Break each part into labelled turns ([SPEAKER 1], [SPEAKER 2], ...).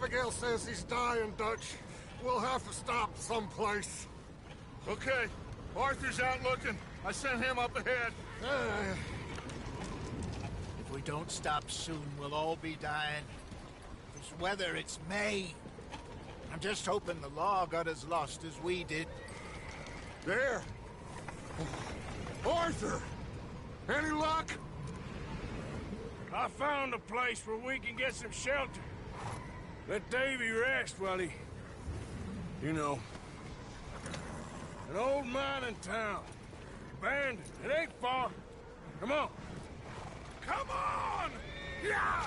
[SPEAKER 1] Abigail says he's dying, Dutch. We'll have to stop someplace.
[SPEAKER 2] Okay. Arthur's out looking. I sent him up ahead.
[SPEAKER 3] If we don't stop soon, we'll all be dying. This weather, it's May. I'm just hoping the law got as lost as we did.
[SPEAKER 1] There! Arthur! Any luck?
[SPEAKER 4] I found a place where we can get some shelter. Let Davy rest while he... You know. An old mining town. Abandoned. It ain't far. Come on. Come on! Yeah!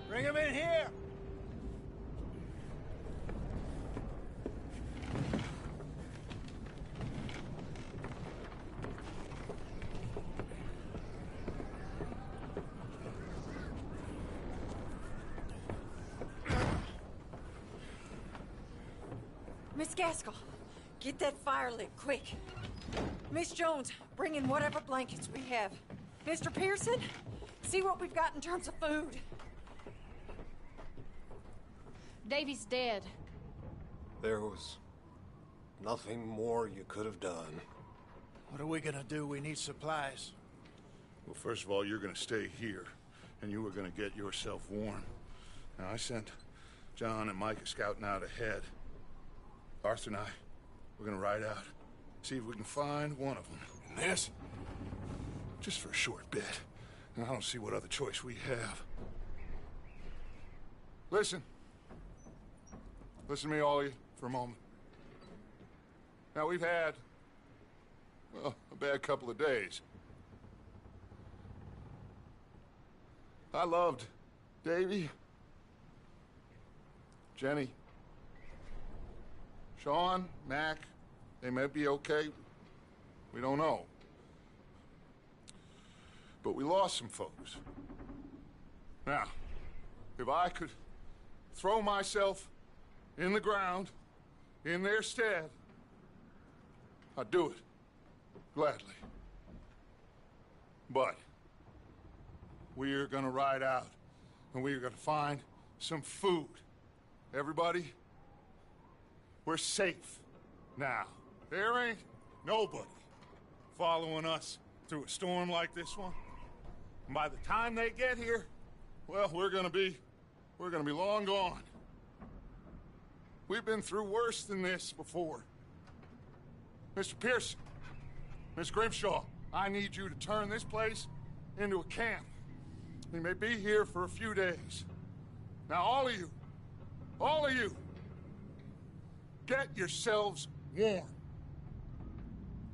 [SPEAKER 3] Bring him in here!
[SPEAKER 5] Miss Gaskell, get that fire lit, quick. Miss Jones, bring in whatever blankets we have. Mr. Pearson, see what we've got in terms of food.
[SPEAKER 6] Davy's dead.
[SPEAKER 1] There was nothing more you could have done.
[SPEAKER 3] What are we gonna do? We need supplies.
[SPEAKER 2] Well, first of all, you're gonna stay here, and you were gonna get yourself warm. Now, I sent John and Micah scouting out ahead. Arthur and I, we're gonna ride out, see if we can find one of them. And this? Just for a short bit. And I don't see what other choice we have. Listen. Listen to me, all of you, for a moment. Now, we've had, well, a bad couple of days. I loved Davy, Jenny, Sean, Mac. They may be okay. We don't know. But we lost some folks. Now, if I could throw myself in the ground, in their stead, I'd do it, gladly. But we're gonna ride out, and we're gonna find some food. Everybody, we're safe now. There ain't nobody following us through a storm like this one. And by the time they get here, well, we're gonna be long gone. We've been through worse than this before. Mr. Pearson, Miss Grimshaw, I need you to turn this place into a camp. We may be here for a few days. Now, all of you, get yourselves warm.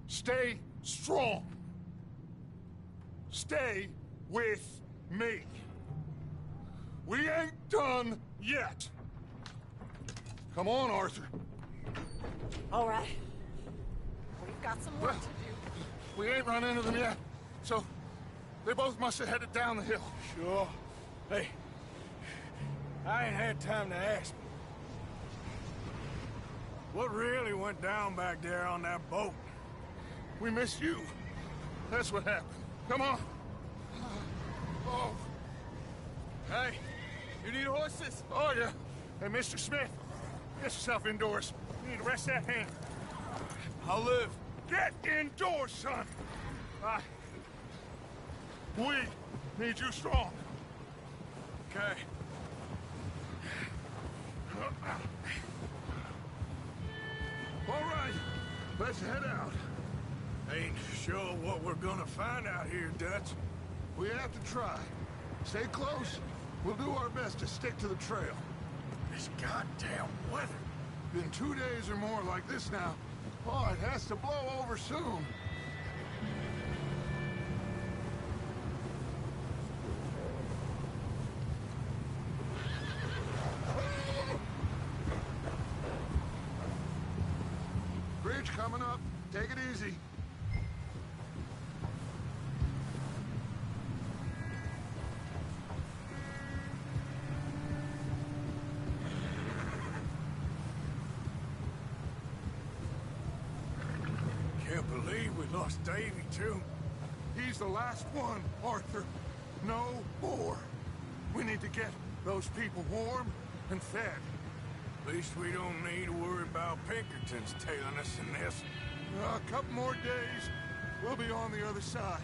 [SPEAKER 2] Stay strong. Stay with me. We ain't done yet. Come on, Arthur.
[SPEAKER 5] All right. We've got some work to do.
[SPEAKER 2] We ain't run into them yet, so they both must have headed down the hill.
[SPEAKER 4] Sure. Hey, I ain't had time to ask. What really went down back there on that boat?
[SPEAKER 2] We missed you. That's what happened. Come on. Oh.
[SPEAKER 4] Hey, you need horses?
[SPEAKER 2] Oh, yeah. Hey, Mr. Smith, get yourself indoors. You need to rest that hand.
[SPEAKER 4] I'll live.
[SPEAKER 2] Get indoors, son. We need you strong.
[SPEAKER 4] Okay.
[SPEAKER 2] All right, let's head out.
[SPEAKER 4] Ain't sure what we're gonna find out here, Dutch.
[SPEAKER 2] We have to try. Stay close. We'll do our best to stick to the trail.
[SPEAKER 4] This goddamn weather.
[SPEAKER 2] Been 2 days or more like this now. Oh, it has to blow over soon. Bridge coming up. Take it easy.
[SPEAKER 4] Can't believe we lost Davy, too.
[SPEAKER 2] He's the last one, Arthur. No more. We need to get those people warm and fed.
[SPEAKER 4] At least we don't need to worry about Pinkertons tailing us in this.
[SPEAKER 2] A couple more days, we'll be on the other side.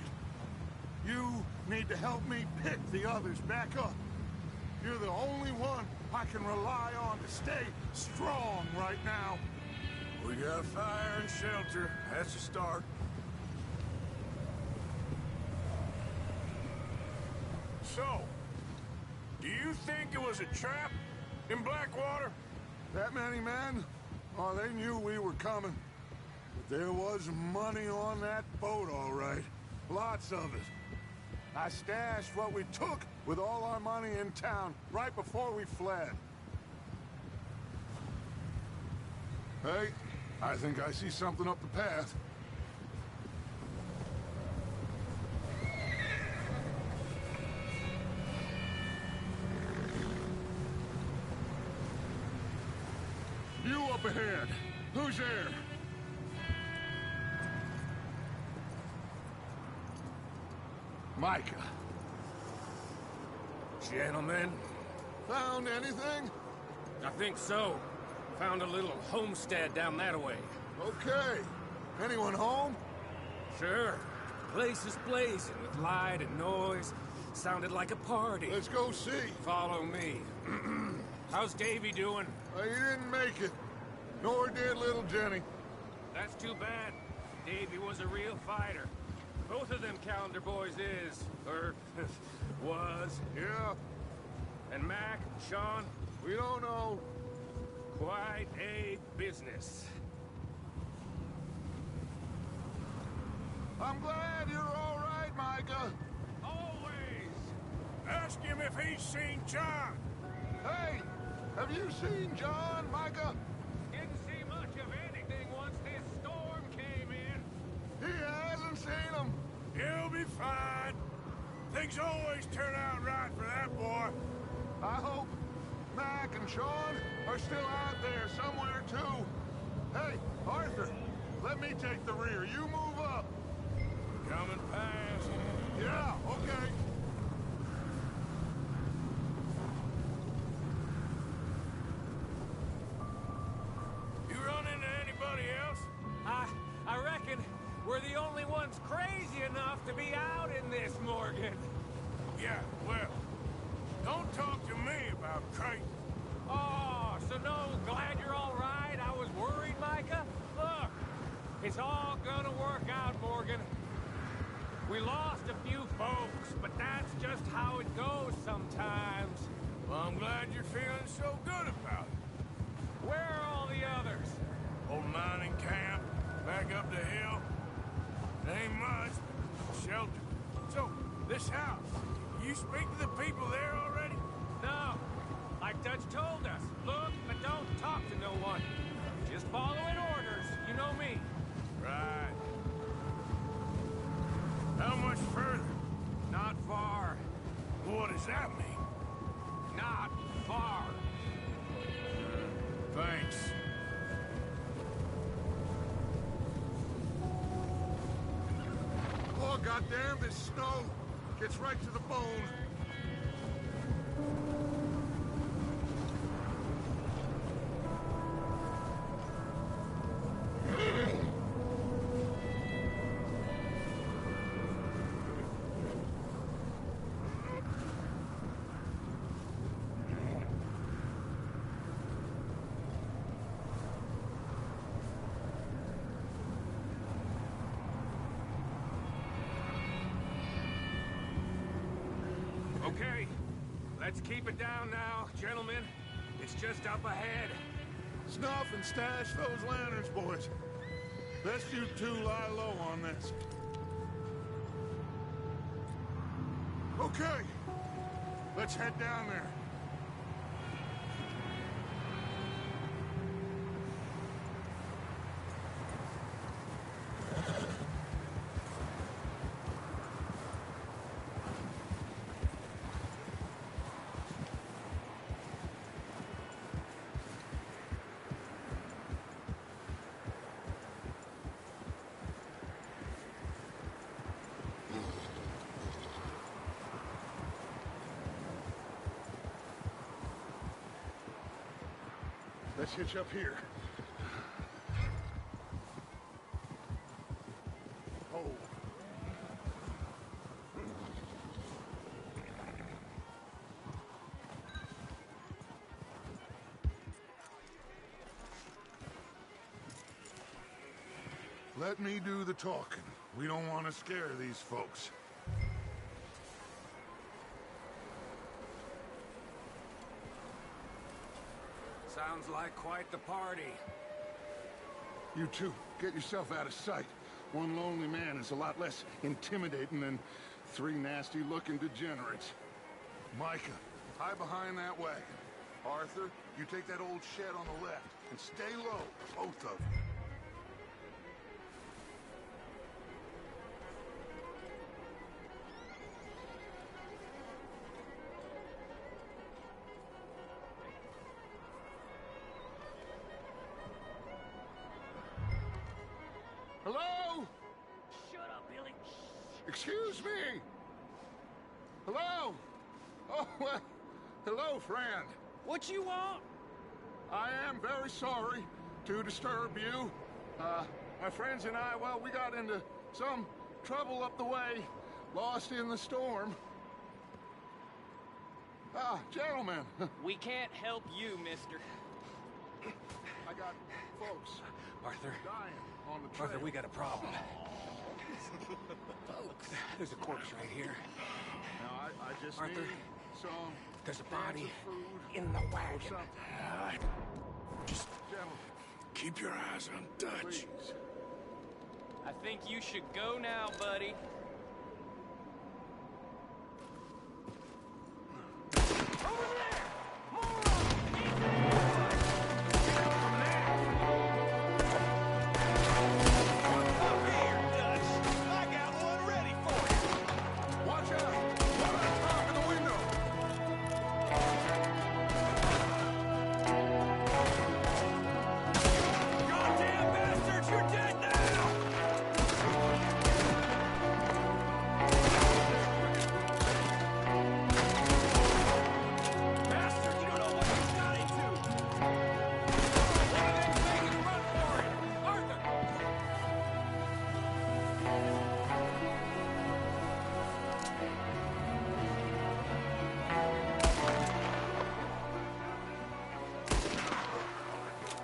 [SPEAKER 2] You need to help me pick the others back up. You're the only one I can rely on to stay strong right now.
[SPEAKER 4] We got fire and shelter. That's a start. So, do you think it was a trap in Blackwater?
[SPEAKER 2] That many men? Oh, they knew we were coming. But there was money on that boat, all right. Lots of it. I stashed what we took with all our money in town right before we fled. Hey, I think I see something up the path. You up ahead. Who's there? Micah.
[SPEAKER 7] Gentlemen,
[SPEAKER 2] Found anything?
[SPEAKER 7] I think so. Found a little homestead down that way.
[SPEAKER 2] Okay. Anyone home?
[SPEAKER 7] Sure. Place is blazing with light and noise. Sounded like a party.
[SPEAKER 2] Let's go see.
[SPEAKER 7] Follow me. How's Davy doing?
[SPEAKER 2] He didn't make it. Nor did little Jenny.
[SPEAKER 7] That's too bad. Davy was a real fighter. Both of them Calendar boys is, or was.
[SPEAKER 2] Yeah,
[SPEAKER 7] And Mac, Sean,
[SPEAKER 2] we don't know.
[SPEAKER 7] quite a business.
[SPEAKER 2] I'm glad you're all right, Micah.
[SPEAKER 4] Always. Ask him if he's seen John.
[SPEAKER 2] Hey, have you seen John, Micah?
[SPEAKER 7] Didn't see much of anything once this storm came in.
[SPEAKER 2] He hasn't seen him.
[SPEAKER 4] He'll be fine. Things always turn out right for that boy.
[SPEAKER 2] I hope Mac and Sean are still out there somewhere, too. Hey, Arthur, let me take the rear. You move up.
[SPEAKER 4] Coming past.
[SPEAKER 2] Yeah, okay.
[SPEAKER 4] You run into anybody else?
[SPEAKER 7] I reckon we're the only ones crazy enough to be out in this, Morgan.
[SPEAKER 4] Yeah, well, don't talk to me about crazy.
[SPEAKER 7] Oh, so no, glad you're all right. I was worried, Micah. Look, it's all gonna work out, Morgan. We lost a few folks, but that's just how it goes sometimes.
[SPEAKER 4] Well, I'm glad you're feeling so good about it.
[SPEAKER 7] Where are all the others?
[SPEAKER 4] Old mining camp, back up the hill. It ain't much, but shelter. So, this house, you speak to the people there already?
[SPEAKER 7] No. Like Dutch told us, look, but don't talk to no one. Just following orders, you know me.
[SPEAKER 4] Right. How much further?
[SPEAKER 7] Not far.
[SPEAKER 4] What does that mean?
[SPEAKER 7] Not far.
[SPEAKER 4] Thanks.
[SPEAKER 2] Oh, goddamn, this snow gets right to the bone.
[SPEAKER 7] Okay, let's keep it down now, gentlemen. It's just up ahead.
[SPEAKER 2] Snuff and stash those lanterns, boys. Best you two lie low on this. Okay, let's head down there. Let's hitch up here. Oh. Let me do the talking. We don't want to scare these folks.
[SPEAKER 4] Sounds like quite the party.
[SPEAKER 2] You two, get yourself out of sight. One lonely man is a lot less intimidating than three nasty-looking degenerates. Micah, hide behind that wagon. Arthur, you take that old shed on the left, and stay low, both of you. Hello?
[SPEAKER 7] Shut up, Billy.
[SPEAKER 2] Excuse me? Hello? Oh, well, hello, friend.
[SPEAKER 7] What you want?
[SPEAKER 2] I am very sorry to disturb you. My friends and I, well, we got into some trouble up the way, lost in the storm. Gentlemen,
[SPEAKER 7] We can't help you, mister.
[SPEAKER 2] I got folks
[SPEAKER 4] Arthur,
[SPEAKER 2] dying on the trail.
[SPEAKER 4] Arthur, we got a problem. Folks, there's a corpse right here.
[SPEAKER 2] Now, I just
[SPEAKER 4] Arthur,
[SPEAKER 2] need some
[SPEAKER 4] There's a
[SPEAKER 2] cans
[SPEAKER 4] body
[SPEAKER 2] of food
[SPEAKER 4] in the
[SPEAKER 2] or
[SPEAKER 4] wagon.
[SPEAKER 2] something.
[SPEAKER 1] Just
[SPEAKER 2] Gentlemen,
[SPEAKER 1] keep your eyes on Dutch.
[SPEAKER 2] please.
[SPEAKER 7] I think you should go now, buddy.
[SPEAKER 2] Watch out! One on top of the window!
[SPEAKER 7] Goddamn bastards, you're dead now! Bastard, you don't know what you got into! One of them's making a run for it! Arthur!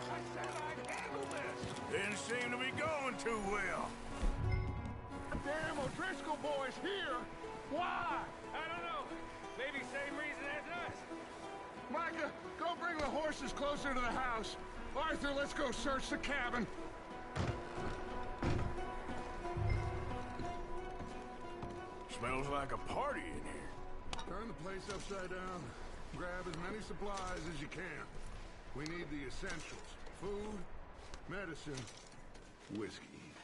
[SPEAKER 2] I said I'd handle this!
[SPEAKER 4] Didn't seem to be going too well.
[SPEAKER 2] Damn O'Driscoll boys here! Why?
[SPEAKER 7] I don't know. Maybe same reason as us.
[SPEAKER 2] Micah, go bring the horses closer to the house. Arthur, let's go search the cabin.
[SPEAKER 4] Smells like a party in here.
[SPEAKER 2] Turn the place upside down. Grab as many supplies as you can. We need the essentials. Food, medicine, whiskey.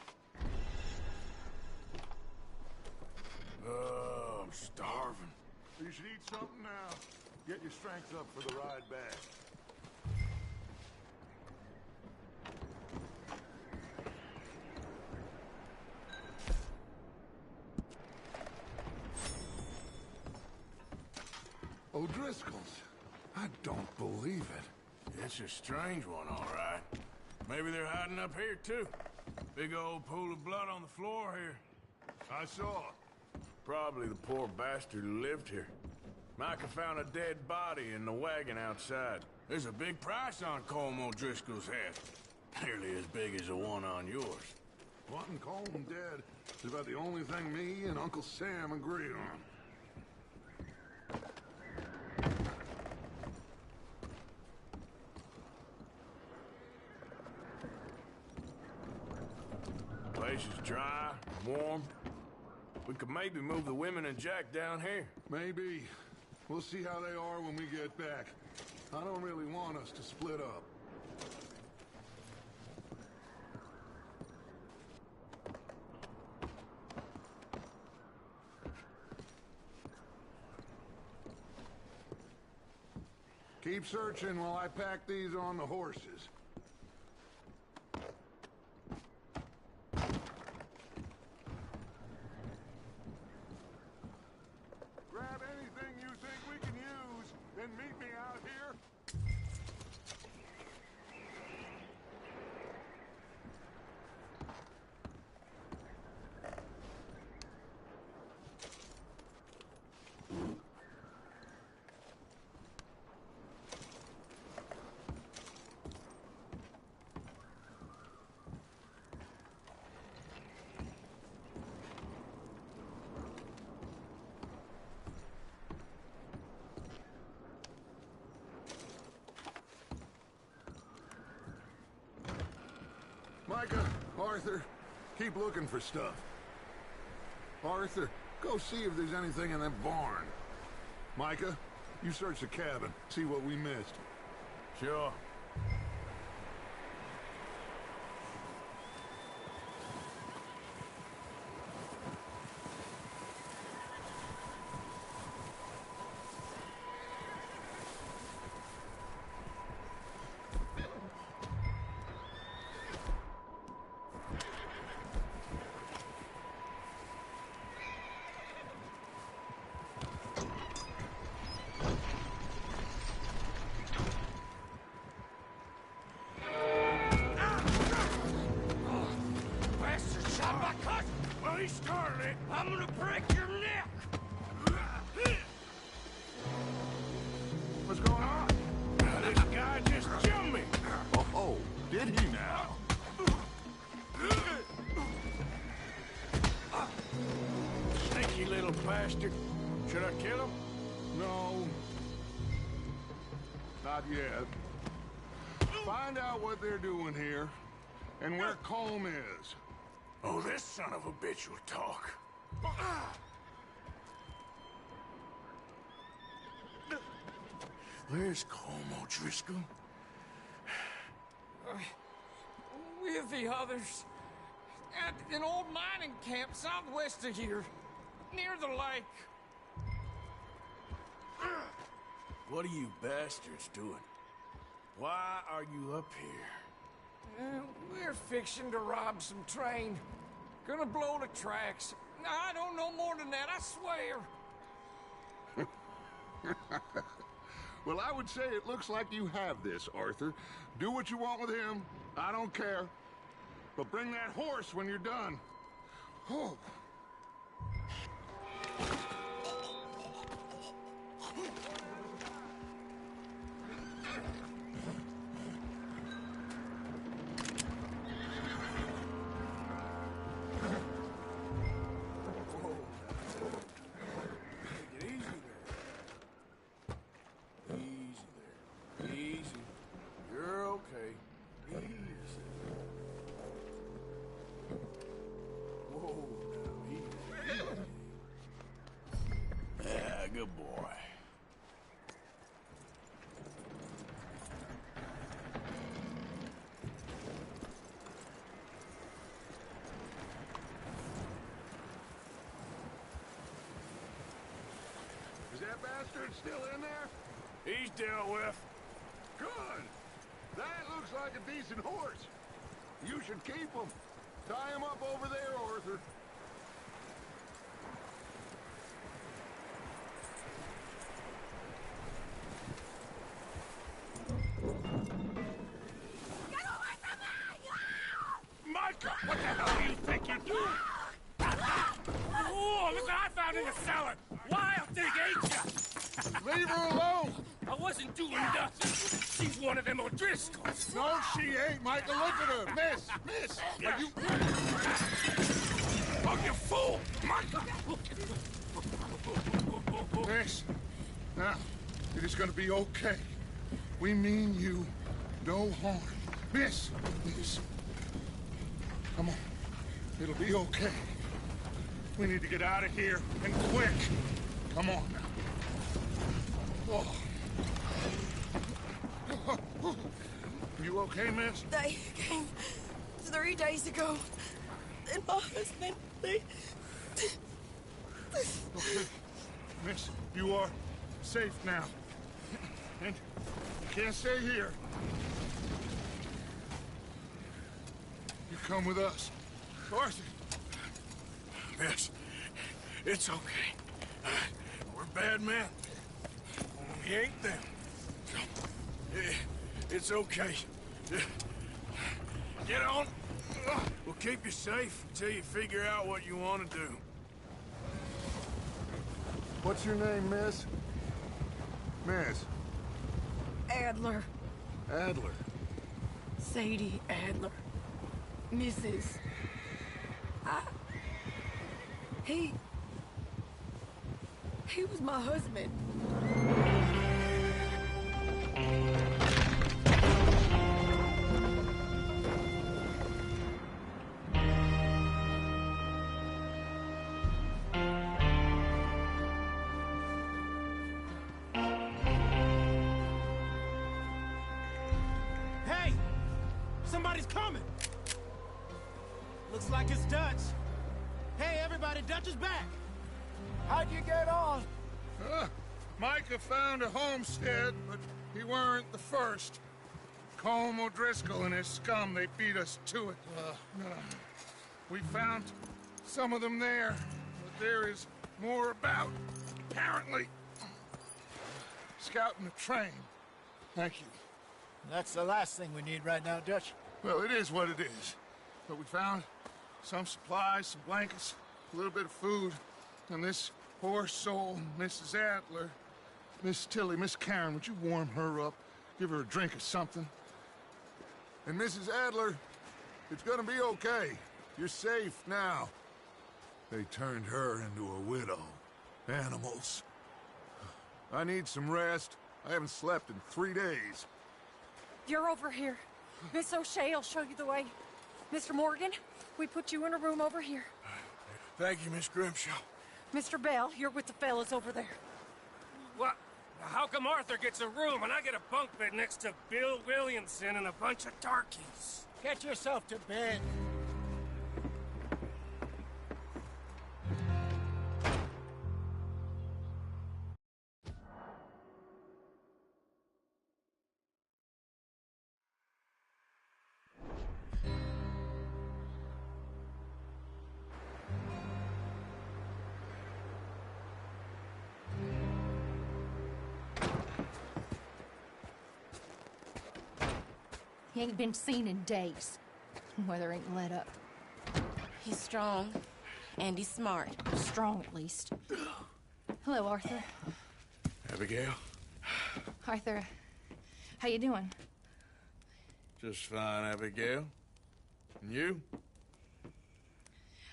[SPEAKER 4] Oh, I'm starving.
[SPEAKER 2] You should eat something now. Get your strength up for the ride back. O'Driscoll's. I don't believe it.
[SPEAKER 4] It's a strange one, all right. Maybe they're hiding up here, too. Big old pool of blood on the floor here.
[SPEAKER 2] I saw.
[SPEAKER 4] Probably the poor bastard who lived here. Micah found a dead body in the wagon outside. There's a big price on Colm O'Driscoll's head. Nearly as big as the one on yours.
[SPEAKER 2] Wanting Colm dead is about the only thing me and Uncle Sam agree on.
[SPEAKER 4] Place is dry, warm. We could maybe move the women and Jack down here.
[SPEAKER 2] Maybe. We'll see how they are when we get back. I don't really want us to split up. Keep searching while I pack these on the horses. Grab anything you think we can use, then meet me out here. Micah, Arthur, keep looking for stuff. Arthur, go see if there's anything in that barn. Micah, you search the cabin, see what we missed.
[SPEAKER 4] Sure. He started it. I'm gonna break your neck.
[SPEAKER 2] What's going on?
[SPEAKER 4] This guy just jumped me.
[SPEAKER 2] Oh, did he now?
[SPEAKER 4] Sneaky little bastard. Should I kill him?
[SPEAKER 2] No. Not yet. Find out what they're doing here and where Colm is.
[SPEAKER 4] Oh, this son of a bitch will talk. Where's Colm O'Driscoll?
[SPEAKER 7] With the others. At an old mining camp southwest of here. Near the lake.
[SPEAKER 4] What are you bastards doing? Why are you up here?
[SPEAKER 7] We're fixing to rob some train. Gonna blow the tracks. I don't know more than that, I swear.
[SPEAKER 2] Well, I would say it looks like you have this, Arthur. Do what you want with him. I don't care. But bring that horse when you're done. Oh.
[SPEAKER 4] Good boy.
[SPEAKER 2] Is that bastard still in there?
[SPEAKER 4] He's dealt with.
[SPEAKER 2] Good. That looks like a decent horse. You should keep him. Tie him up over there, Arthur.
[SPEAKER 4] Micah, what the hell do you think you're doing? Oh, look what I found in the cellar. Wild thing, ain't ya?
[SPEAKER 2] Leave her alone!
[SPEAKER 4] I wasn't doing nothing. She's one of them O'Driscolls.
[SPEAKER 2] No, she ain't, Micah. Look at her. Miss! Are you...
[SPEAKER 4] Oh, you fool! Micah!
[SPEAKER 2] Miss, now, it is gonna be okay. We mean you no harm. Miss! Come on. It'll be okay. We need to get out of here, and quick. Come on now. Oh. You okay, miss?
[SPEAKER 8] They came 3 days ago. And my husband, they...
[SPEAKER 2] Okay. Miss, you are safe now. And you can't stay here. You come with us. Arthur.
[SPEAKER 4] Miss, it's okay. We're bad men. We ain't them. It's okay. Get on. We'll keep you safe until you figure out what you want to do.
[SPEAKER 2] What's your name, miss? Miss.
[SPEAKER 8] Adler.
[SPEAKER 2] Adler.
[SPEAKER 8] Sadie Adler. Mrs. He was my husband.
[SPEAKER 9] Looks like it's Dutch. Hey, everybody, Dutch is back.
[SPEAKER 3] How'd you get on?
[SPEAKER 2] Micah found a homestead, but he weren't the first. Colm O'Driscoll and his scum, they beat us to it. We found some of them there, but there is more about, apparently. Scouting the train. Thank you.
[SPEAKER 3] That's the last thing we need right now, Dutch.
[SPEAKER 2] Well, it is what it is. But we found some supplies, some blankets, a little bit of food, and this poor soul, Mrs. Adler, Miss Tilly, Miss Karen, would you warm her up? Give her a drink or something? And Mrs. Adler, it's gonna be okay. You're safe now. They turned her into a widow. Animals. I need some rest. I haven't slept in 3 days.
[SPEAKER 5] You're over here. Miss O'Shea will show you the way. Mr. Morgan, we put you in a room over here.
[SPEAKER 4] Thank you, Miss Grimshaw.
[SPEAKER 5] Mr. Bell, you're with the fellas over there.
[SPEAKER 7] What? How come Arthur gets a room and I get a bunk bed next to Bill Williamson and a bunch of darkies?
[SPEAKER 3] Get yourself to bed.
[SPEAKER 6] He ain't been seen in days. Weather ain't let up.
[SPEAKER 8] He's strong, and he's smart.
[SPEAKER 6] Strong, at least. Hello, Arthur.
[SPEAKER 4] Abigail?
[SPEAKER 6] Arthur, how you doing?
[SPEAKER 4] Just fine, Abigail. And you?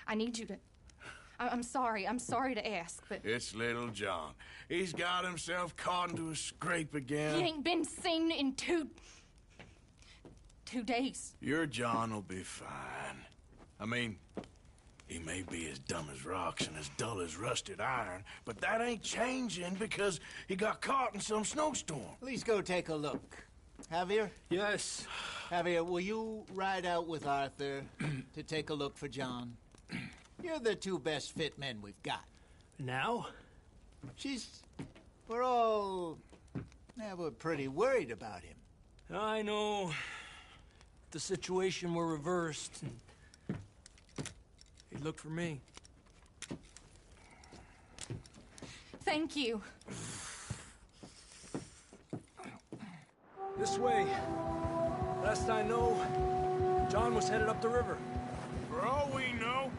[SPEAKER 6] I need you to... I'm sorry to ask, but...
[SPEAKER 4] It's little John. He's got himself caught into a scrape again.
[SPEAKER 6] He ain't been seen in 2 days.
[SPEAKER 4] Your John will be fine. I mean, he may be as dumb as rocks and as dull as rusted iron, but that ain't changing because he got caught in some snowstorm.
[SPEAKER 3] Please go take a look. Javier?
[SPEAKER 9] Yes.
[SPEAKER 3] Javier, will you ride out with Arthur to take a look for John? You're the 2 best fit men we've got.
[SPEAKER 9] Now?
[SPEAKER 3] We're all... Yeah, we're pretty worried about him.
[SPEAKER 9] I know. If the situation were reversed, he'd look for me.
[SPEAKER 6] Thank you.
[SPEAKER 9] This way. Last I know, John was headed up the river.
[SPEAKER 4] For all we know,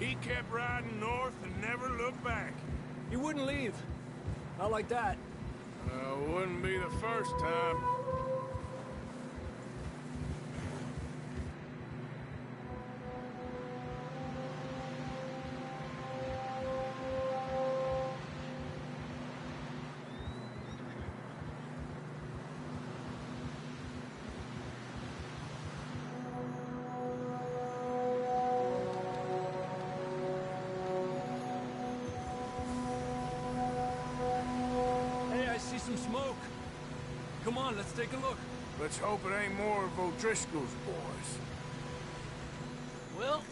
[SPEAKER 4] he kept riding north and never looked back.
[SPEAKER 9] He wouldn't leave. Not like that.
[SPEAKER 4] Wouldn't be the first time.
[SPEAKER 9] Some smoke. Come on, let's take a look.
[SPEAKER 4] Let's hope it ain't more of O'Driscoll's boys.
[SPEAKER 9] Well,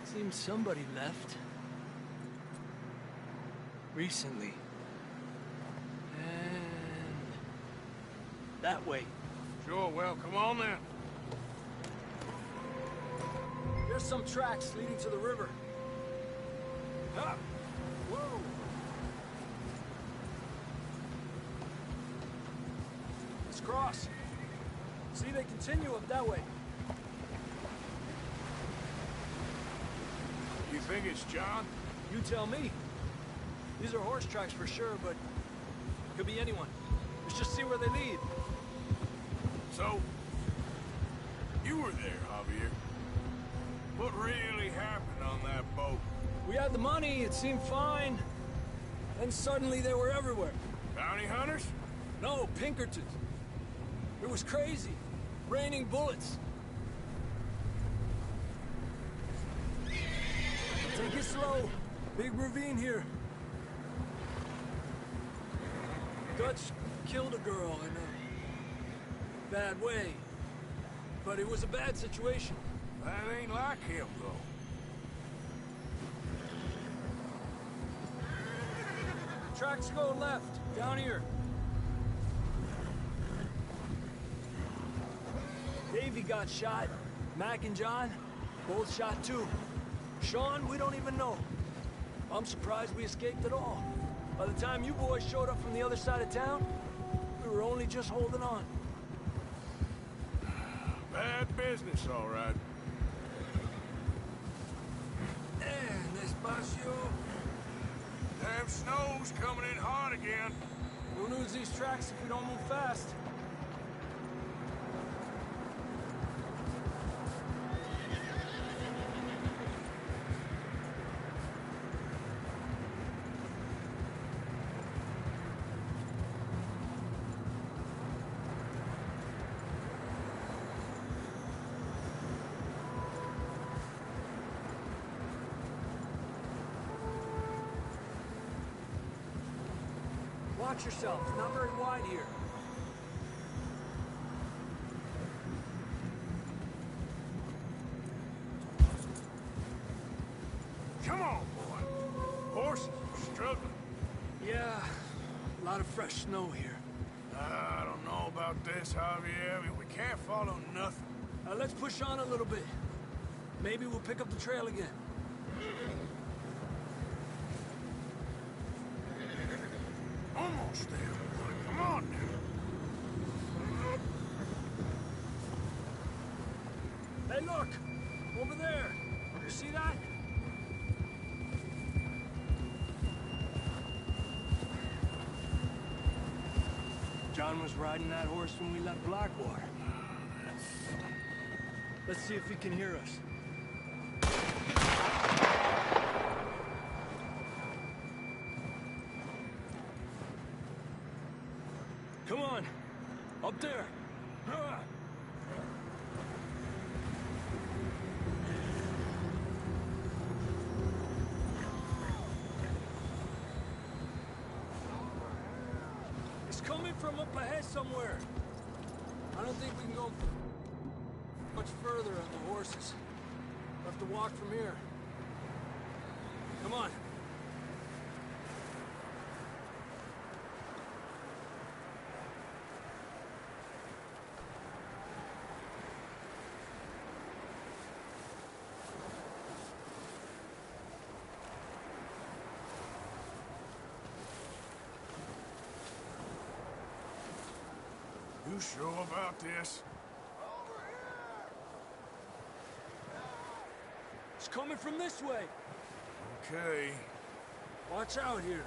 [SPEAKER 9] seems somebody left. Recently. And that way.
[SPEAKER 4] Sure, well, come on then.
[SPEAKER 9] There's some tracks leading to the river. Ah! Whoa! Let's cross. See, they continue up that way.
[SPEAKER 4] You think it's John?
[SPEAKER 9] You tell me. These are horse tracks for sure, but could be anyone. Let's just see where they lead.
[SPEAKER 4] So, you were there, Javier. What really happened on that boat?
[SPEAKER 9] We had the money, it seemed fine. Then suddenly they were everywhere.
[SPEAKER 4] Bounty hunters?
[SPEAKER 9] No, Pinkertons. It was crazy. Raining bullets. Take it slow. Big ravine here. Dutch killed a girl in a bad way. but it was a bad situation.
[SPEAKER 4] That ain't like him, though.
[SPEAKER 9] Tracks go left, down here. Davey got shot. Mac and John, both shot too. Sean, we don't even know. I'm surprised we escaped at all. By the time you boys showed up from the other side of town, we were only just holding on.
[SPEAKER 4] Bad business, all right.
[SPEAKER 9] Despacio.
[SPEAKER 4] Damn snow's coming in hard again.
[SPEAKER 9] We'll lose these tracks if we don't move fast. Watch yourself. It's not very wide here.
[SPEAKER 4] Come on, boy. Horses are struggling.
[SPEAKER 9] Yeah, a lot of fresh snow here.
[SPEAKER 4] I don't know about this, Javier. I mean, we can't follow nothing.
[SPEAKER 9] Let's push on a little bit. Maybe we'll pick up the trail again.
[SPEAKER 4] Almost there, boy. Come on now.
[SPEAKER 9] Hey, look! Over there! You see that? John was riding that horse when we left Blackwater. Let's see if he can hear us. Come on! Up there! It's coming from up ahead somewhere. I don't think we can go much further on the horses. We'll have to walk from here. Come on.
[SPEAKER 4] You sure about this?
[SPEAKER 9] It's coming from this way.
[SPEAKER 4] Okay.
[SPEAKER 9] Watch out here.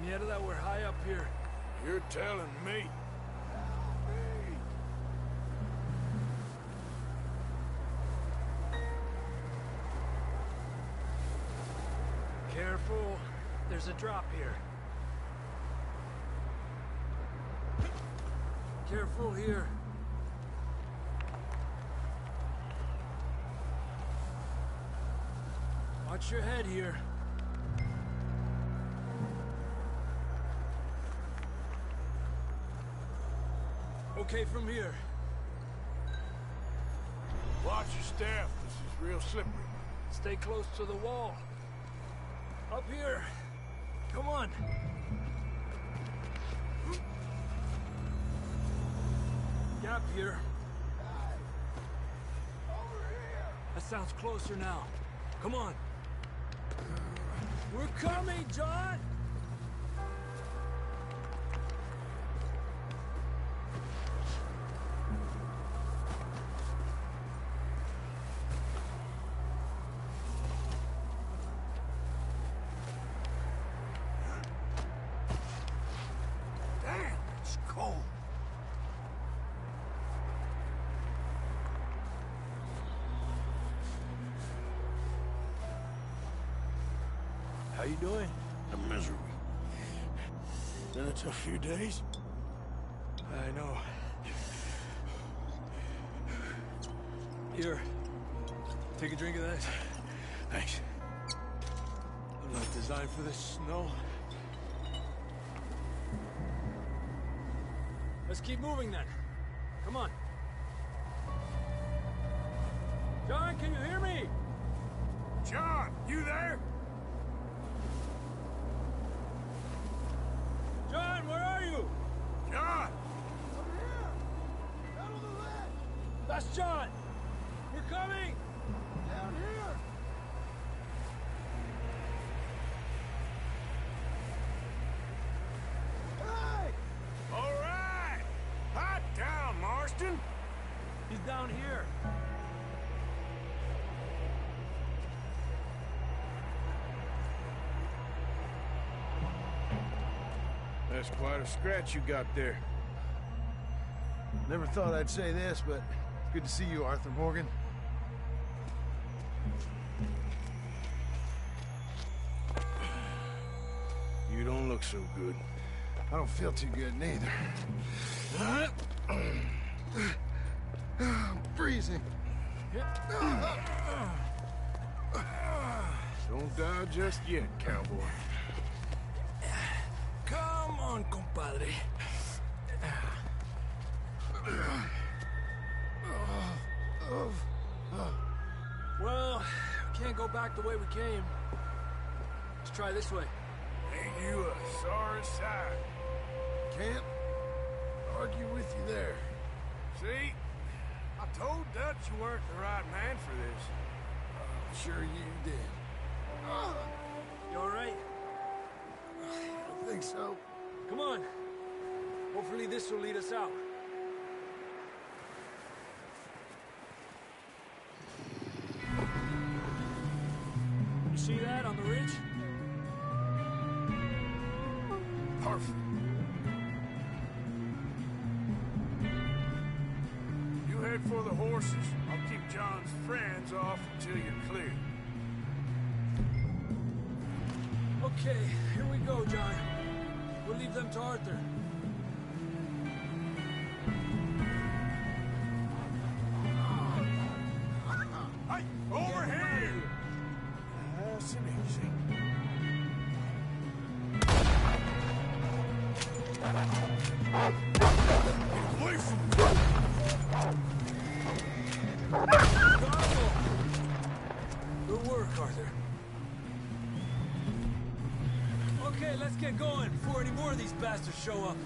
[SPEAKER 9] Mierda, that we're high up here.
[SPEAKER 4] You're telling me.
[SPEAKER 9] Careful. There's a drop here. Careful here. Watch your head here. Okay, from here.
[SPEAKER 4] Watch your step. This is real slippery.
[SPEAKER 9] Stay close to the wall. Up here. Come on. Gap here. That sounds closer now. Come on. We're coming, John!
[SPEAKER 4] Damn, it's cold.
[SPEAKER 9] How you doing?
[SPEAKER 4] I'm miserable. Been a tough few days.
[SPEAKER 9] I know. Here. Take a drink of that.
[SPEAKER 4] Thanks.
[SPEAKER 9] I'm not designed for this snow. Let's keep moving then. Come on. That's John! We're coming! Down here!
[SPEAKER 4] Hey! All right! Hot down, Marston!
[SPEAKER 9] He's down here.
[SPEAKER 4] That's quite a scratch you got there.
[SPEAKER 10] Never thought I'd say this, but it's good to see you, Arthur Morgan.
[SPEAKER 4] You don't look so good.
[SPEAKER 10] I don't feel too good, neither. I'm freezing.
[SPEAKER 4] Don't die just yet, cowboy.
[SPEAKER 9] Come on, compadre. Well, we can't go back the way we came. Let's try this way.
[SPEAKER 4] Ain't you a sorry sight?
[SPEAKER 10] Can't argue with you there.
[SPEAKER 4] See? I told Dutch you weren't the right man for this.
[SPEAKER 10] I'm sure you did.
[SPEAKER 9] You all right?
[SPEAKER 10] I think so.
[SPEAKER 9] Come on. Hopefully this will lead us out. You see that on the ridge?
[SPEAKER 10] Perfect.
[SPEAKER 4] You head for the horses. I'll keep John's friends off until you're clear.
[SPEAKER 9] Okay, here we go, John. We'll leave them to Arthur.
[SPEAKER 4] Hey, over here! Nice and easy. Get away from me!
[SPEAKER 9] Bravo! Good work, Arthur. Okay, let's get going before any more of these bastards show up.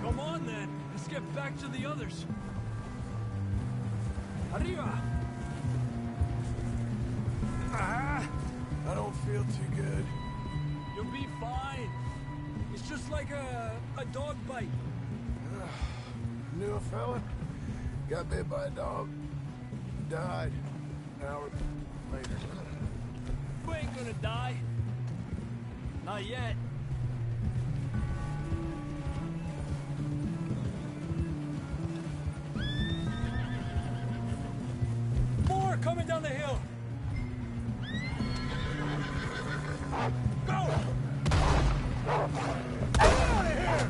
[SPEAKER 9] Come on, then. Let's get back to the others. Arriba!
[SPEAKER 10] I don't feel too good.
[SPEAKER 9] You'll be fine. It's just like a dog bite.
[SPEAKER 10] Knew a fella, got bit by a dog, died an hour later.
[SPEAKER 9] You ain't gonna die. Not yet. More coming down the hill. Go! Get out of here!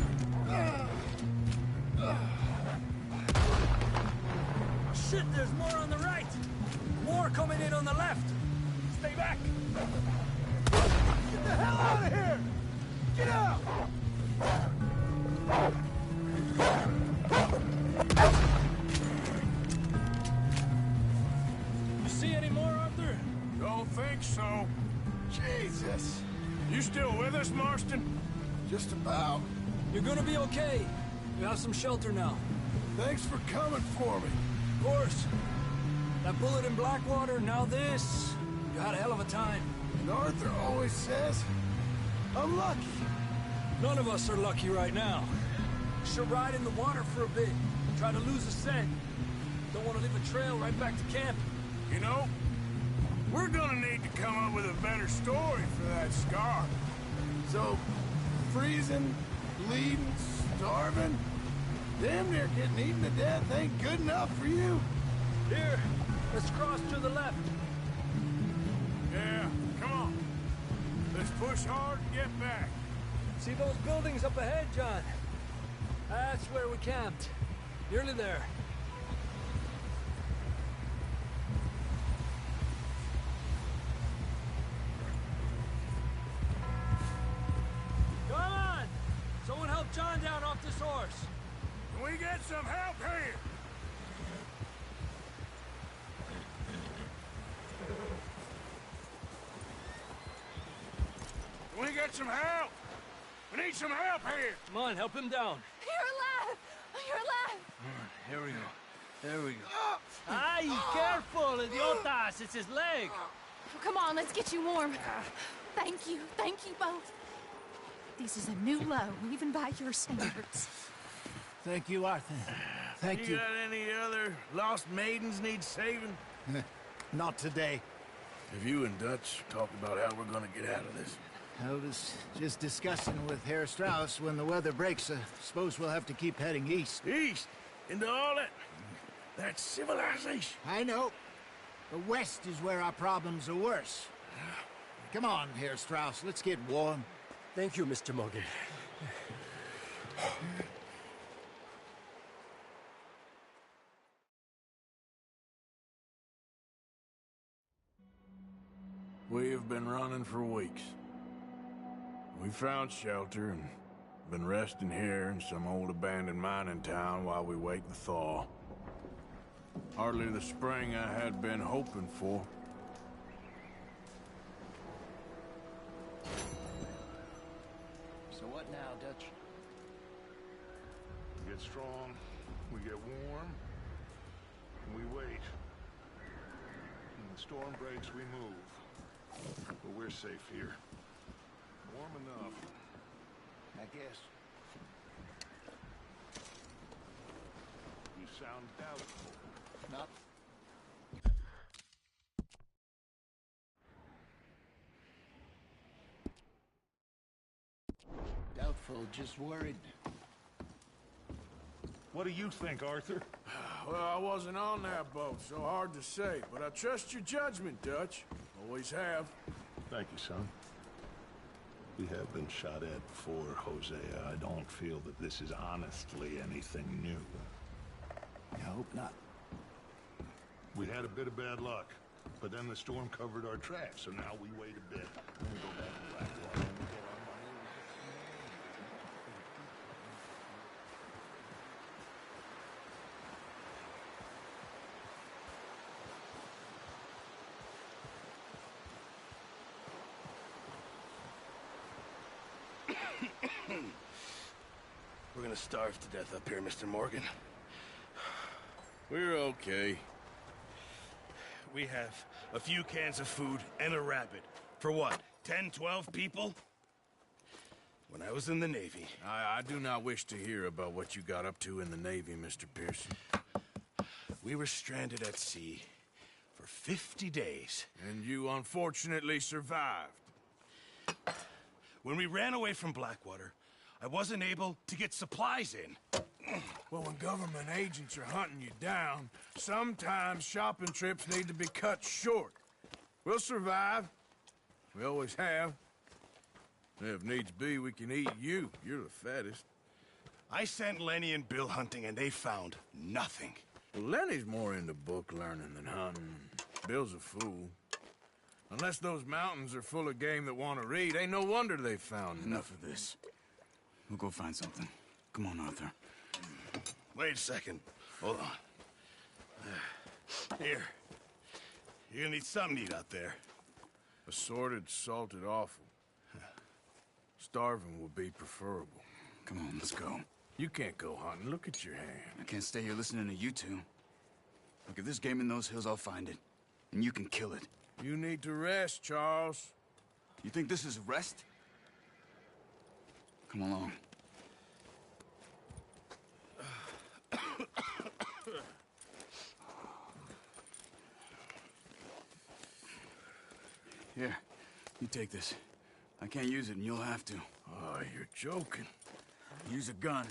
[SPEAKER 9] Shit, there's more on the right. More coming in on the left. Stay back. Get the hell out of here! Get out! You see any more, Arthur?
[SPEAKER 4] Don't think so.
[SPEAKER 10] Jesus!
[SPEAKER 4] You still with us, Marston?
[SPEAKER 10] Just about.
[SPEAKER 9] You're gonna be okay. You have some shelter now.
[SPEAKER 10] Thanks for coming for me.
[SPEAKER 9] Of course. That bullet in Blackwater, now this. You had a hell of a time.
[SPEAKER 10] And Arthur always says, I'm lucky.
[SPEAKER 9] None of us are lucky right now. Should ride in the water for a bit. Try to lose a scent. Don't want to leave a trail right back to camp.
[SPEAKER 4] You know, we're gonna need to come up with a better story for that scar.
[SPEAKER 10] So, freezing, bleeding, starving, damn near getting eaten to death ain't good enough for you?
[SPEAKER 9] Here, let's cross to the left.
[SPEAKER 4] Yeah, come on. Let's push hard and get back.
[SPEAKER 9] See those buildings up ahead, John? That's where we camped. Nearly there. Come on! this horse.
[SPEAKER 4] Can we get some help here? Can we get some help? We need some help here.
[SPEAKER 9] Come on, help him down.
[SPEAKER 6] You're alive! You're alive!
[SPEAKER 9] Here we go. There we go. Ay, careful, idiotas! It's his leg.
[SPEAKER 6] Oh, come on, let's get you warm. Thank you both. This is a new low, even by your standards.
[SPEAKER 3] Thank you, Arthur. Thank you.
[SPEAKER 4] Got any other lost maidens need saving?
[SPEAKER 3] Not today.
[SPEAKER 4] Have you and Dutch talked about how we're gonna get out of this?
[SPEAKER 3] I was just discussing with Herr Strauss when the weather breaks. Suppose we'll have to keep heading east.
[SPEAKER 4] East? Into all that... That's civilization.
[SPEAKER 3] I know. The west is where our problems are worse. Come on, Herr Strauss, let's get warm.
[SPEAKER 9] Thank you, Mr. Morgan.
[SPEAKER 4] We have been running for weeks. We found shelter and been resting here in some old abandoned mining town while we wait the thaw. Hardly the spring I had been hoping for.
[SPEAKER 3] So what now, Dutch?
[SPEAKER 2] We get strong, we get warm, and we wait. When the storm breaks, we move. But we're safe here. Warm enough,
[SPEAKER 3] I guess.
[SPEAKER 2] you sound doubtful.
[SPEAKER 3] Not. Doubtful, just worried.
[SPEAKER 2] What do you think, Arthur?
[SPEAKER 4] Well, I wasn't on that boat, so hard to say. But I trust your judgment, Dutch. Always have.
[SPEAKER 2] Thank you, son. We have been shot at before, Hosea. I don't feel that this is honestly anything new.
[SPEAKER 3] I hope not.
[SPEAKER 2] We had a bit of bad luck, but then the storm covered our tracks, so now we wait a bit. Then we go back to Blackwater and we get our money.
[SPEAKER 11] We're gonna starve to death up here, Mr. Morgan.
[SPEAKER 4] We're okay.
[SPEAKER 11] We have a few cans of food and a rabbit. For what, 10, 12 people? When I was in the Navy...
[SPEAKER 4] I do not wish to hear about what you got up to in the Navy, Mr. Pearson.
[SPEAKER 11] We were stranded at sea for 50 days.
[SPEAKER 4] And you unfortunately survived.
[SPEAKER 11] When we ran away from Blackwater, I wasn't able to get supplies in.
[SPEAKER 4] Well, when government agents are hunting you down, sometimes shopping trips need to be cut short. We'll survive. We always have. If needs be, we can eat you. You're the fattest.
[SPEAKER 11] I sent Lenny and Bill hunting, and they found nothing.
[SPEAKER 4] Well, Lenny's more into book learning than hunting. Bill's a fool. Unless those mountains are full of game that want to read, ain't no wonder they found
[SPEAKER 12] Enough of this. We'll go find something. Come on, Arthur.
[SPEAKER 11] Wait a second. Hold on. Here. You're gonna need something to eat out there.
[SPEAKER 4] Assorted, salted offal. Starving would be preferable.
[SPEAKER 12] Come on, let's go.
[SPEAKER 4] You can't go hunting. Look at your hand.
[SPEAKER 12] I can't stay here listening to you two. Look, if there's game in those hills, I'll find it. And you can kill it.
[SPEAKER 4] You need to rest, Charles.
[SPEAKER 12] You think this is rest? Come along. Here, you take this. I can't use it, and you'll have to.
[SPEAKER 4] Oh, you're joking.
[SPEAKER 12] Use a gun,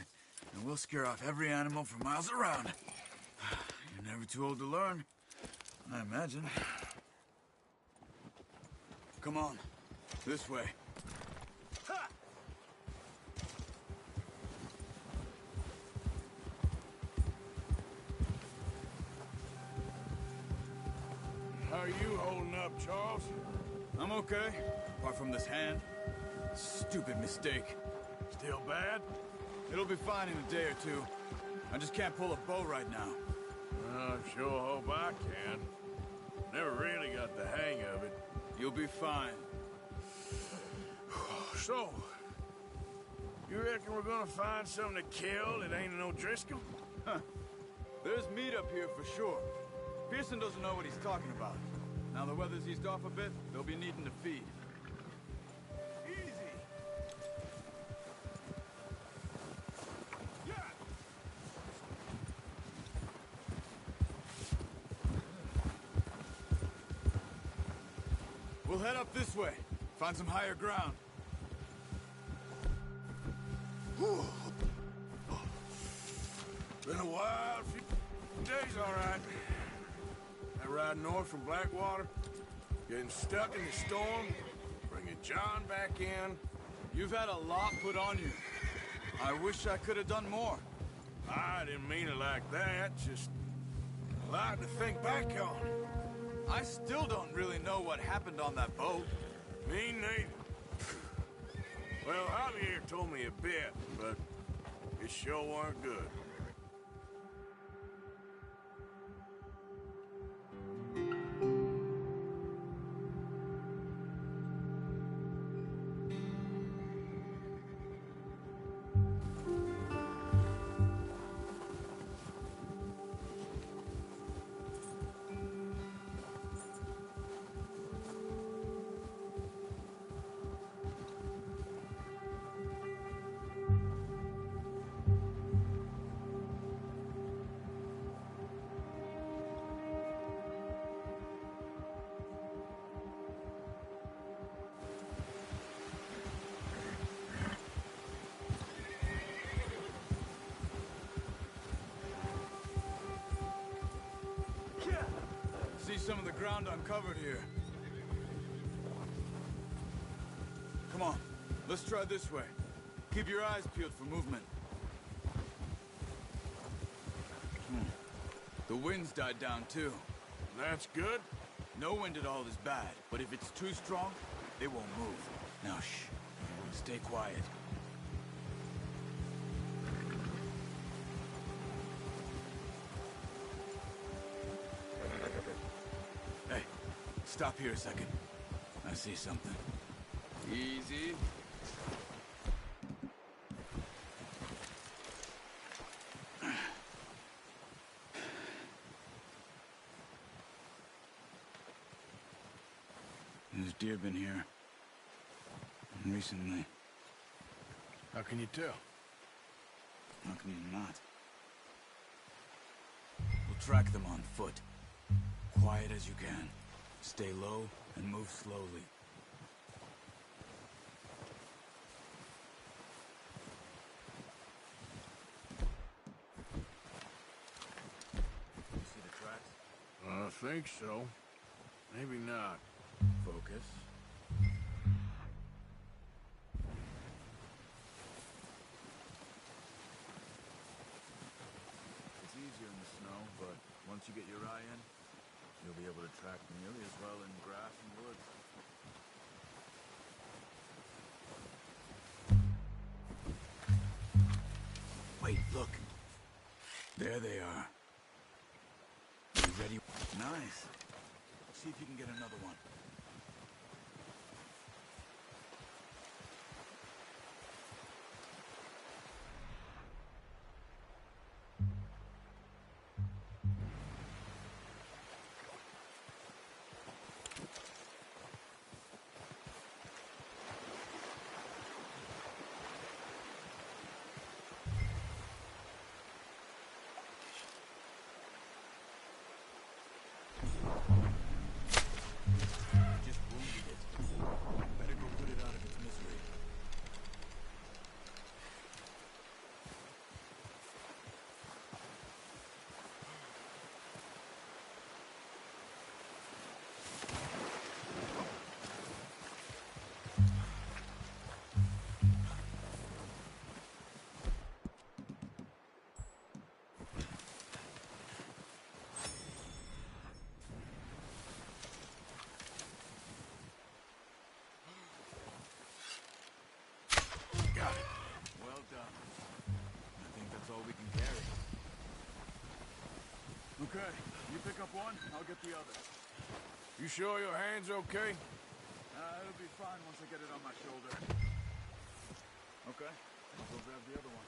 [SPEAKER 12] and we'll scare off every animal for miles around. You're never too old to learn, I imagine. Come on, this way.
[SPEAKER 4] How are you holding up, Charles?
[SPEAKER 12] I'm okay, apart from this hand. Stupid mistake.
[SPEAKER 4] Still bad?
[SPEAKER 12] It'll be fine in a day or two. I just can't pull a bow right now.
[SPEAKER 4] I sure hope I can. Never really got the hang of it.
[SPEAKER 12] You'll be fine.
[SPEAKER 4] So, you reckon we're gonna find something to kill that ain't no Driscoll?
[SPEAKER 12] Huh. There's meat up here for sure. Pearson doesn't know what he's talking about. Now the weather's eased off a bit, they'll be needing to feed.
[SPEAKER 4] Easy. Yeah.
[SPEAKER 12] We'll head up this way. Find some higher ground.
[SPEAKER 4] Been a wild few days, all right. That ride north from Blackwater, getting stuck in the storm, bringing John back in.
[SPEAKER 12] You've had a lot put on you. I wish I could have done more.
[SPEAKER 4] I didn't mean it like that, just a lot to think back on.
[SPEAKER 12] I still don't really know what happened on that boat.
[SPEAKER 4] Me neither. Well, Javier told me a bit, but it sure weren't good.
[SPEAKER 12] See some of the ground uncovered here. Come on, let's try this way. Keep your eyes peeled for movement. The wind's died down too.
[SPEAKER 4] That's good.
[SPEAKER 12] No wind at all is bad, but if it's too strong, they won't move. Now shh, stay quiet. Hey, stop here a second. I see something. Easy. There's deer been here. Recently.
[SPEAKER 4] How can you tell?
[SPEAKER 12] How can you not? We'll track them on foot. Quiet as you can. Stay low and move slowly. You see the tracks?
[SPEAKER 4] I think so. Maybe not.
[SPEAKER 12] Focus. It's easier in the snow, but once you get your eye in, you'll be able to track nearly as well in grass and woods. Wait, look. There they are. You ready? Nice. See if you can get another one. Okay, you pick up one, I'll get the other.
[SPEAKER 4] You sure your hand's okay?
[SPEAKER 12] It'll be fine once I get it on my shoulder. Okay, I'll go grab the other one.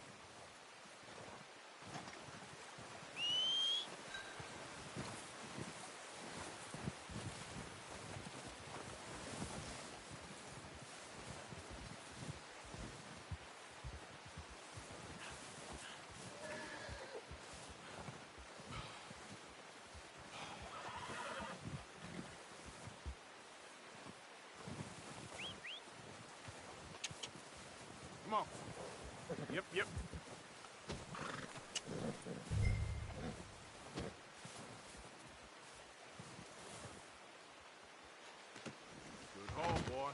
[SPEAKER 4] Come on. Yep. Good haul, boy.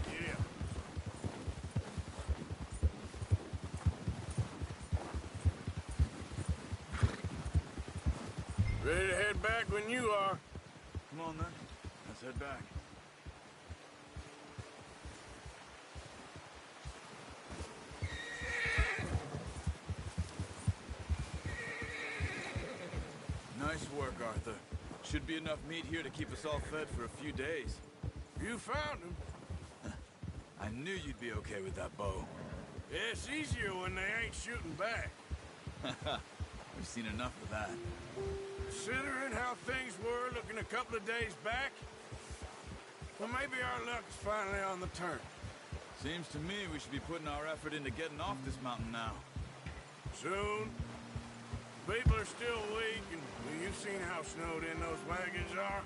[SPEAKER 4] Yeah. Ready to head back when you are.
[SPEAKER 12] Come on then, let's head back. Nice work, Arthur. Should be enough meat here to keep us all fed for a few days.
[SPEAKER 4] You found him.
[SPEAKER 12] I knew you'd be okay with that bow.
[SPEAKER 4] Yeah, it's easier when they ain't shooting back.
[SPEAKER 12] We've seen enough of that.
[SPEAKER 4] Considering how things were looking a couple of days back, well, maybe our luck is finally on the turn.
[SPEAKER 12] Seems to me we should be putting our effort into getting off this mountain now.
[SPEAKER 4] Soon. People are still weak, and well, you've seen how snowed in those wagons are.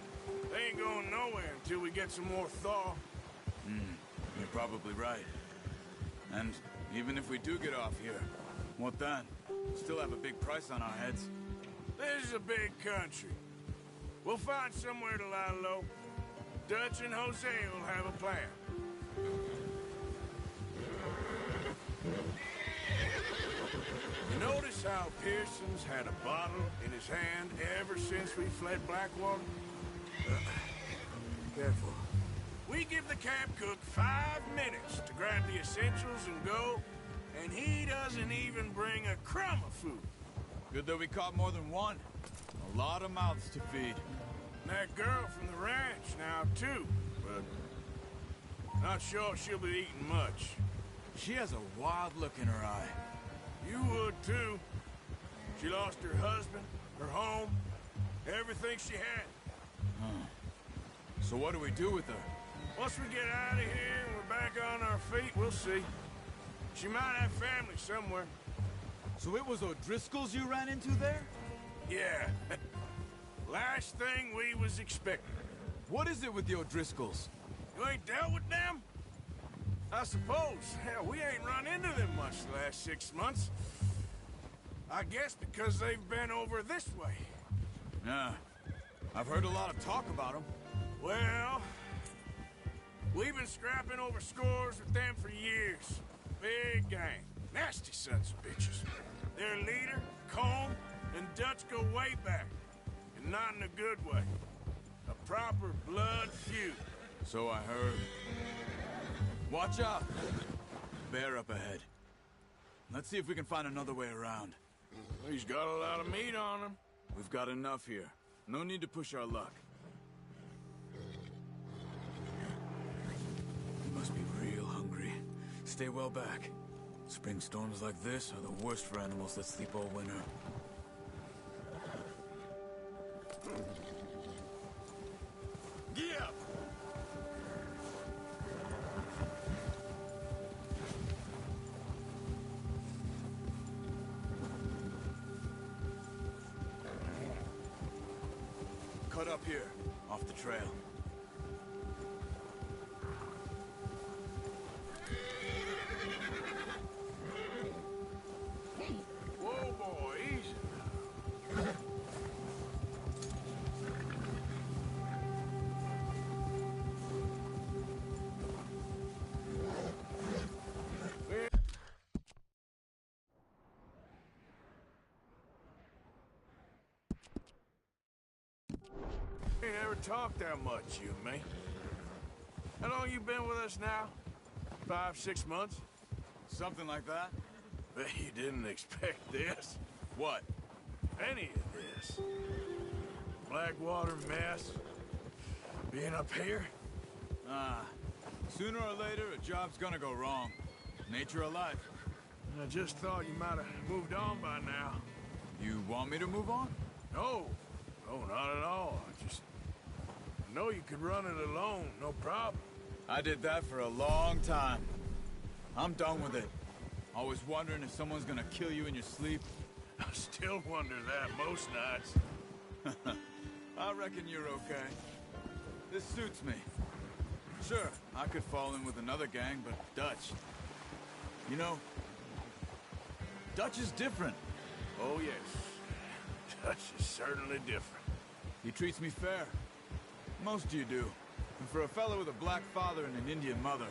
[SPEAKER 4] They ain't going nowhere until we get some more thaw.
[SPEAKER 12] You're probably right. And even if we do get off here, what then? We'll still have a big price on our heads.
[SPEAKER 4] This is a big country. We'll find somewhere to lie low. Dutch and Jose will have a plan. You notice how Pearson's had a bottle in his hand ever since we fled Blackwater?
[SPEAKER 3] Careful.
[SPEAKER 4] We give the camp cook 5 minutes to grab the essentials and go, and he doesn't even bring a crumb of food.
[SPEAKER 12] Good that we caught more than one. A lot of mouths to feed.
[SPEAKER 4] And that girl from the ranch now, too, but not sure she'll be eating much.
[SPEAKER 12] She has a wild look in her eye.
[SPEAKER 4] You would, too. She lost her husband, her home, everything she had.
[SPEAKER 12] So what do we do with her?
[SPEAKER 4] Once we get out of here and we're back on our feet, we'll see. She might have family somewhere.
[SPEAKER 12] So it was O'Driscoll's you ran into there?
[SPEAKER 4] Yeah. Last thing we was expecting.
[SPEAKER 12] What is it with the O'Driscolls?
[SPEAKER 4] You ain't dealt with them? I suppose. Hell, we ain't run into them much the last 6 months. I guess because they've been over this way.
[SPEAKER 12] Yeah. I've heard a lot of talk about them.
[SPEAKER 4] Well, we've been scrapping over scores with them for years. Big gang. Nasty sons of bitches. Their leader, Colm, and Dutch go way back. And not in a good way. A proper blood feud.
[SPEAKER 12] So I heard. Watch out! Bear up ahead. Let's see if we can find another way around.
[SPEAKER 4] He's got a lot of meat on him.
[SPEAKER 12] We've got enough here. No need to push our luck. You must be real hungry. Stay well back. Spring storms like this are the worst for animals that sleep all winter.
[SPEAKER 4] Get up!
[SPEAKER 12] Cut up here, off the trail.
[SPEAKER 4] Whoa, boy, easy. We ain't ever talked that much, you and me. How long you been with us now? 5, 6 months?
[SPEAKER 12] Something like that?
[SPEAKER 4] Bet you didn't expect this.
[SPEAKER 12] What?
[SPEAKER 4] Any of this. Blackwater mess. Being up here?
[SPEAKER 12] Sooner or later, a job's gonna go wrong. Nature of life.
[SPEAKER 4] I just thought you might have moved on by now.
[SPEAKER 12] You want me to move on?
[SPEAKER 4] No. No, not at all. I know you could run it alone, no problem.
[SPEAKER 12] I did that for a long time. I'm done with it. Always wondering if someone's gonna kill you in your sleep.
[SPEAKER 4] I still wonder that most nights.
[SPEAKER 12] I reckon you're okay. This suits me. Sure, I could fall in with another gang, but Dutch... You know, Dutch is different.
[SPEAKER 4] Oh, yes. Dutch is certainly different.
[SPEAKER 12] He treats me fair. Most of you do. And for a fellow with a black father and an Indian mother,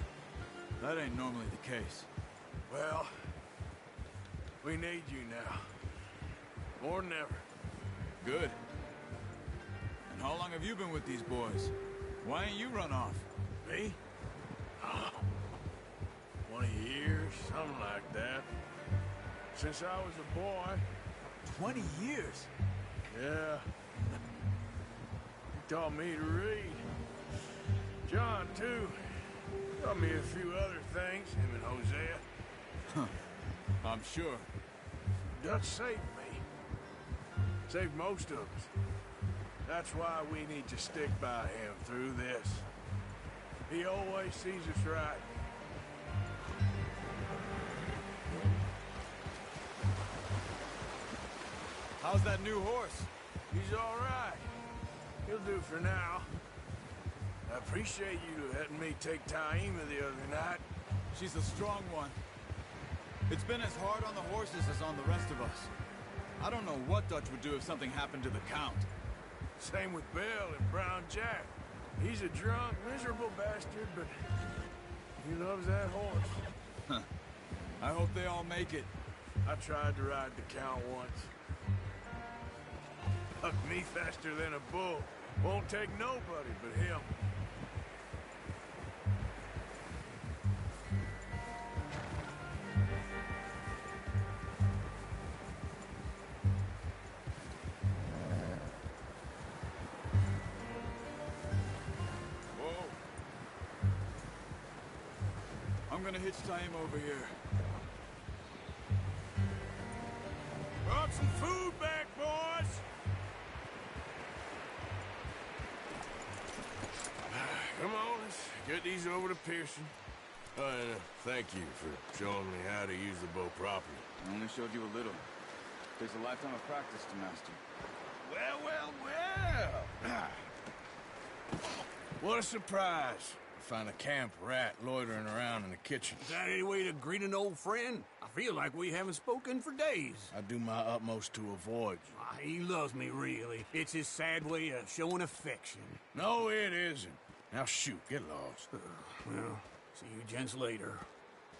[SPEAKER 12] that ain't normally the case.
[SPEAKER 4] Well, we need you now. More than ever.
[SPEAKER 12] Good. And how long have you been with these boys? Why ain't you run off?
[SPEAKER 4] Me? 20 years, something like that. Since I was a boy.
[SPEAKER 12] 20 years?
[SPEAKER 4] Yeah. He taught me to read. John, too. Taught me a few other things, him and Hosea.
[SPEAKER 12] Huh. I'm sure.
[SPEAKER 4] Dutch saved me. Saved most of us. That's why we need to stick by him through this. He always sees us right.
[SPEAKER 12] How's that new horse?
[SPEAKER 4] He's all right. He'll do for now. I appreciate you letting me take Taima the other night.
[SPEAKER 12] She's a strong one. It's been as hard on the horses as on the rest of us. I don't know what Dutch would do if something happened to the Count.
[SPEAKER 4] Same with Bill and Brown Jack. He's a drunk, miserable bastard, but he loves that horse.
[SPEAKER 12] Huh. I hope they all make it.
[SPEAKER 4] I tried to ride the Count once. Hucked me faster than a bull. Won't take nobody but him.
[SPEAKER 12] I'm gonna hitch Taima over here.
[SPEAKER 4] Brought some food back, boys! Come on, let's get these over to Pearson. And thank you for showing me how to use the bow properly.
[SPEAKER 12] I only showed you a little. Takes a lifetime of practice to master.
[SPEAKER 4] Well, well, well! What a surprise. Find a camp rat loitering around in the kitchen.
[SPEAKER 13] Is that any way to greet an old friend? I feel like we haven't spoken for days.
[SPEAKER 4] I do my utmost to avoid you.
[SPEAKER 13] He loves me, really. It's his sad way of showing affection.
[SPEAKER 4] No, it isn't. Now shoot, get lost.
[SPEAKER 13] Well, see you gents later.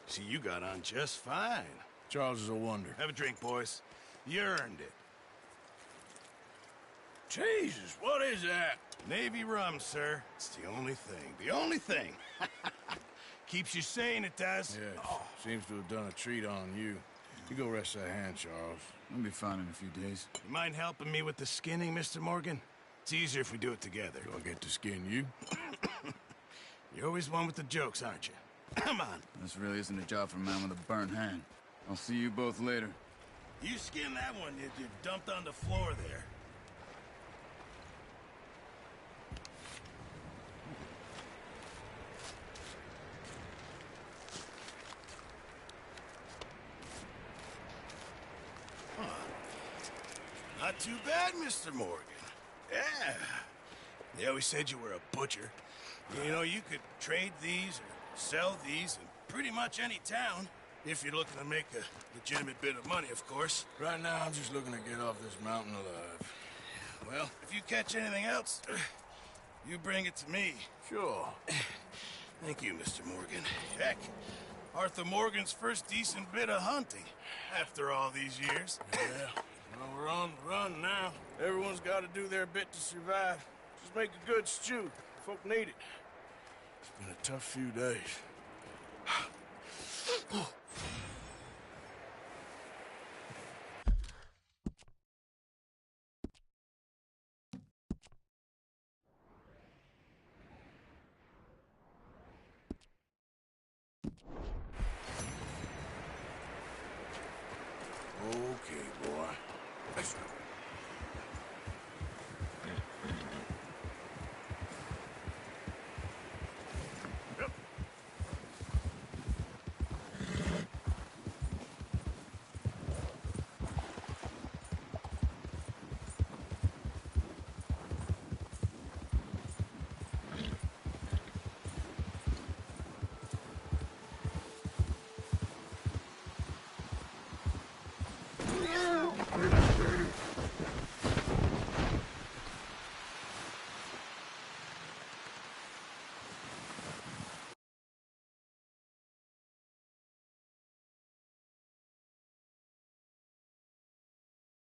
[SPEAKER 11] See, you got on just fine.
[SPEAKER 4] Charles is a wonder.
[SPEAKER 11] Have a drink, boys. You earned it.
[SPEAKER 4] Jesus, what is that?
[SPEAKER 11] Navy rum, sir. It's the only thing. The only thing. Keeps you sane, it does.
[SPEAKER 4] Yes, seems to have done a treat on you. You go rest that hand, Charles.
[SPEAKER 12] I'll be fine in a few days.
[SPEAKER 11] You mind helping me with the skinning, Mr. Morgan? It's easier if we do it together.
[SPEAKER 4] Do I get to skin you?
[SPEAKER 11] You're always one with the jokes, aren't you? Come on.
[SPEAKER 12] This really isn't a job for a man with a burnt hand. I'll see you both later.
[SPEAKER 11] You skinned that one you dumped on the floor there. Not too bad, Mr. Morgan. Yeah. They always said you were a butcher. You know, you could trade these or sell these in pretty much any town. If you're looking to make a legitimate bit of money, of course.
[SPEAKER 4] Right now, I'm just looking to get off this mountain alive.
[SPEAKER 11] Well, if you catch anything else, you bring it to me.
[SPEAKER 4] Sure.
[SPEAKER 11] Thank you, Mr. Morgan. Heck, Arthur Morgan's first decent bit of hunting after all these years.
[SPEAKER 4] Yeah. Well, we're on the run now. Everyone's got to do their bit to survive. Just make a good stew. Folk need it. It's been a tough few days. Okay, boy. Let's go.